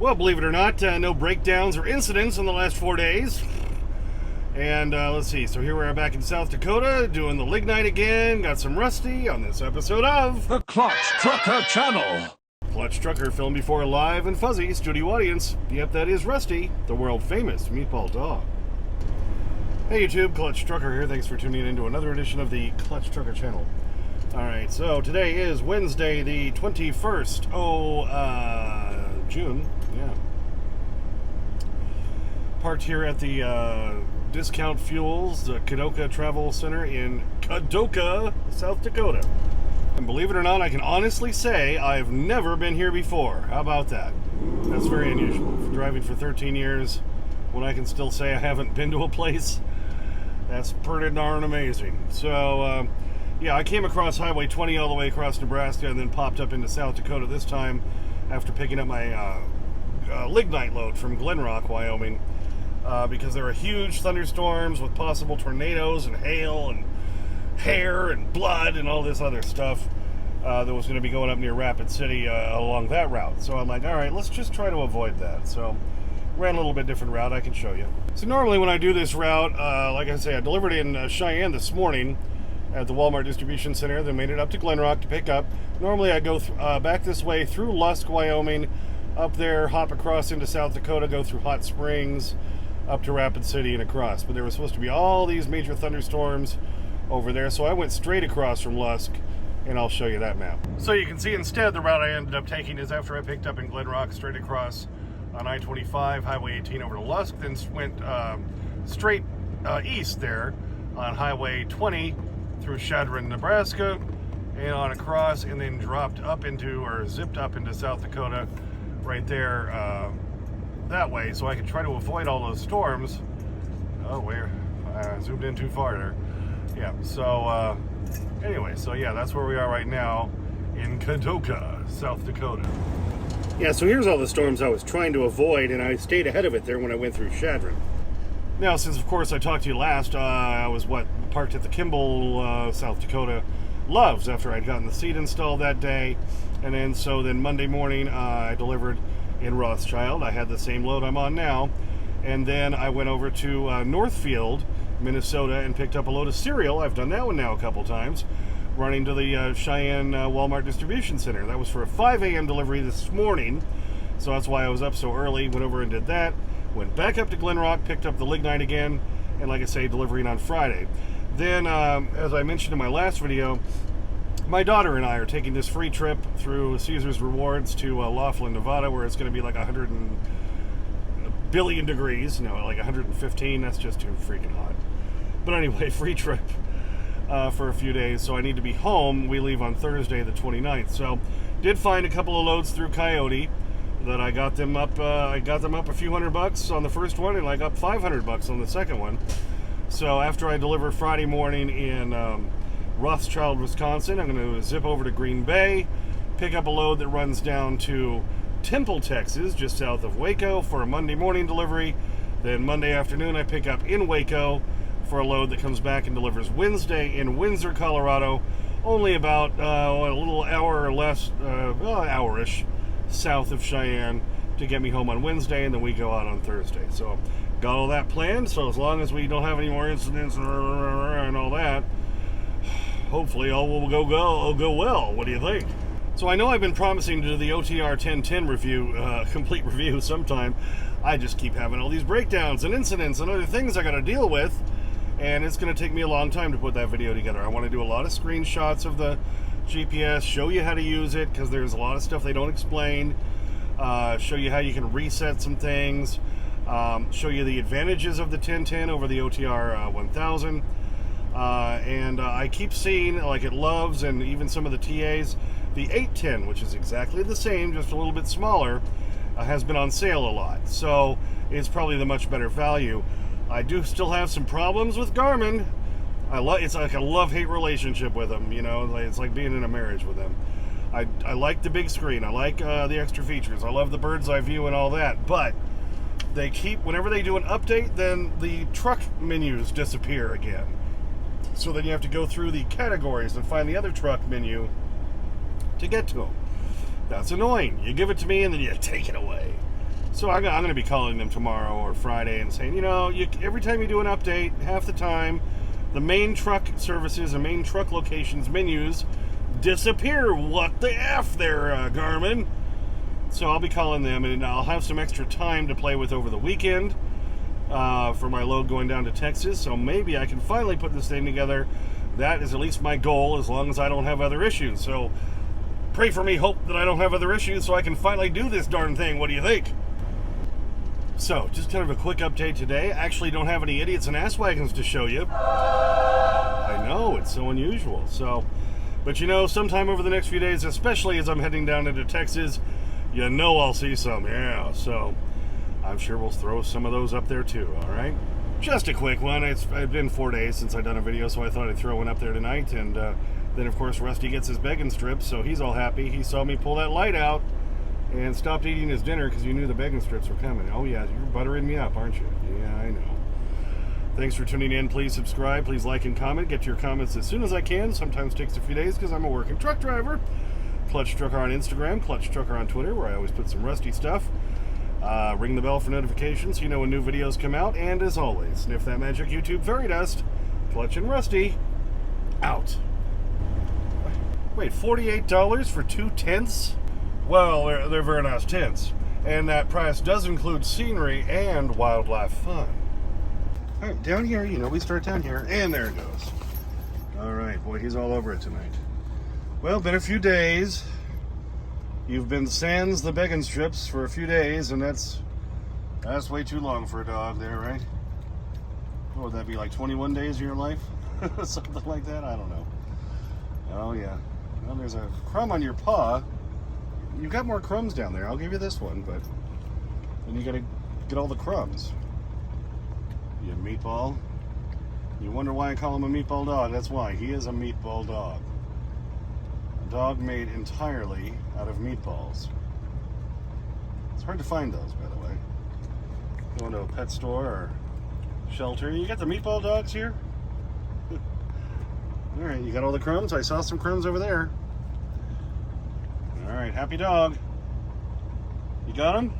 Well, believe it or not, no breakdowns or incidents in the last 4 days. And let's see, so here we are back in South Dakota doing the Lignite again. Got some Rusty on this episode of the Clutch Trucker Channel. Clutch Trucker, filmed before a live and fuzzy studio audience. Yep, that is Rusty, the world famous meatball dog. Hey YouTube, Clutch Trucker here. Thanks for tuning in to another edition of the Clutch Trucker Channel. Alright, so today is Wednesday the 21st, June. Yeah. Parked here at the Discount Fuels, the Kadoka Travel Center in Kadoka, South Dakota. And believe it or not, I can honestly say I've never been here before. How about that? That's very unusual. For driving for 13 years, when I can still say I haven't been to a place, that's pretty darn amazing. So, yeah, I came across Highway 20 all the way across Nebraska and then popped up into South Dakota this time after picking up my Lignite load from Glen Rock, Wyoming, because there were huge thunderstorms with possible tornadoes and hail and hair and blood and all this other stuff that was going to be going up near Rapid City along that route. So I'm like, all right, let's just try to avoid that. So ran a little bit different route. I can show you. So normally when I do this route, like I say, I delivered in Cheyenne this morning at the Walmart distribution center, then made it up to Glen Rock to pick up. Normally I go back this way through Lusk, Wyoming, up there, hop across into South Dakota, go through Hot Springs, up to Rapid City and across. But there was supposed to be all these major thunderstorms over there, so I went straight across from Lusk, and I'll show you that map. So you can see instead the route I ended up taking is after I picked up in Glen Rock, straight across on I-25, Highway 18 over to Lusk, then went straight east there on Highway 20 through Chadron, Nebraska, and on across, and then dropped up into, or zipped up into South Dakota right there that way, so I could try to avoid all those storms. Oh, where? I zoomed in too far there. Yeah, so anyway, so yeah, that's where we are right now in Kadoka, South Dakota. Yeah, so here's all the storms I was trying to avoid, and I stayed ahead of it there when I went through Chadron. Now, since of course I talked to you last, I was parked at the Kimball, South Dakota Loves after I'd gotten the seat installed that day, and then Monday morning I delivered in Rothschild. I had the same load I'm on now, and then I went over to Northfield, Minnesota, and picked up a load of cereal. I've done that one now a couple times, running to the Cheyenne Walmart distribution center. That was for a 5 a.m. delivery this morning, so that's why I was up so early. Went over and did that. Went back up to Glen Rock, picked up the Lignite again, and like I say, delivering on Friday. Then, as I mentioned in my last video, my daughter and I are taking this free trip through Caesars Rewards to Laughlin, Nevada, where it's going to be like 100 billion degrees. No, like 115. That's just too freaking hot. But anyway, free trip for a few days, so I need to be home. We leave on Thursday, the 29th. So, did find a couple of loads through Coyote that I got them up. I got them up a few $100 on the first one, and I got $500 on the second one. So after I deliver Friday morning in Rothschild, Wisconsin, I'm going to zip over to Green Bay, pick up a load that runs down to Temple, Texas, just south of Waco, for a Monday morning delivery. Then Monday afternoon I pick up in Waco for a load that comes back and delivers Wednesday in Windsor, Colorado, only about a little hour or less, hour-ish south of Cheyenne, to get me home on Wednesday, and then we go out on Thursday. So got all that planned, so as long as we don't have any more incidents and all that, hopefully all will go well. What do you think? So I know I've been promising to do the OTR 1010 review, complete review sometime. I just keep having all these breakdowns and incidents and other things I got to deal with, and it's going to take me a long time to put that video together. I want to do a lot of screenshots of the GPS, show you how to use it, because there's a lot of stuff they don't explain, show you how you can reset some things, show you the advantages of the 1010 over the OTR 1000, and I keep seeing, like at Love's and even some of the TAs, the 810, which is exactly the same, just a little bit smaller, has been on sale a lot, so it's probably the much better value. I do still have some problems with Garmin. It's like a love-hate relationship with them, you know. It's like being in a marriage with them. I like the big screen. I like the extra features. I love the bird's eye view and all that. But they keep, whenever they do an update, then the truck menus disappear again. So then you have to go through the categories and find the other truck menu to get to them. That's annoying. You give it to me and then you take it away. So I'm going to be calling them tomorrow or Friday and saying, every time you do an update, half the time, the main truck services and main truck locations menus disappear. What the F there, Garmin? So I'll be calling them, and I'll have some extra time to play with over the weekend for my load going down to Texas. So maybe I can finally put this thing together. That is at least my goal, as long as I don't have other issues. So pray for me, hope that I don't have other issues so I can finally do this darn thing. What do you think? So, just kind of a quick update today. I actually don't have any idiots and ass wagons to show you. I know, it's so unusual. But sometime over the next few days, especially as I'm heading down into Texas, I'll see some. Yeah, so I'm sure we'll throw some of those up there too, all right? Just a quick one. It's been 4 days since I've done a video, so I thought I'd throw one up there tonight. And then, of course, Rusty gets his bacon strips, so he's all happy. He saw me pull that light out and stopped eating his dinner because you knew the bacon strips were coming. Oh, yeah, you're buttering me up, aren't you? Yeah, I know. Thanks for tuning in. Please subscribe. Please like and comment. Get your comments as soon as I can. Sometimes takes a few days because I'm a working truck driver. Clutch Trucker on Instagram, Clutch Trucker on Twitter, where I always put some Rusty stuff. Ring the bell for notifications so you know when new videos come out. And as always, sniff that magic YouTube fairy dust. Clutch and Rusty, out. Wait, $48 for 2 tents? Well, they're very nice tents. And that price does include scenery and wildlife fun. All right, down here, we start down here, and there it goes. All right, boy, he's all over it tonight. Well, been a few days. You've been sans the bacon strips for a few days, and that's way too long for a dog there, right? What would that be, like 21 days of your life? Something like that? I don't know. Oh, yeah. Well, there's a crumb on your paw. You've got more crumbs down there. I'll give you this one, but then you gotta get all the crumbs. You meatball. You wonder why I call him a meatball dog. That's why. He is a meatball dog. A dog made entirely out of meatballs. It's hard to find those, by the way. Going to a pet store or shelter. You got the meatball dogs here? All right, you got all the crumbs? I saw some crumbs over there. All right, happy dog. You got them?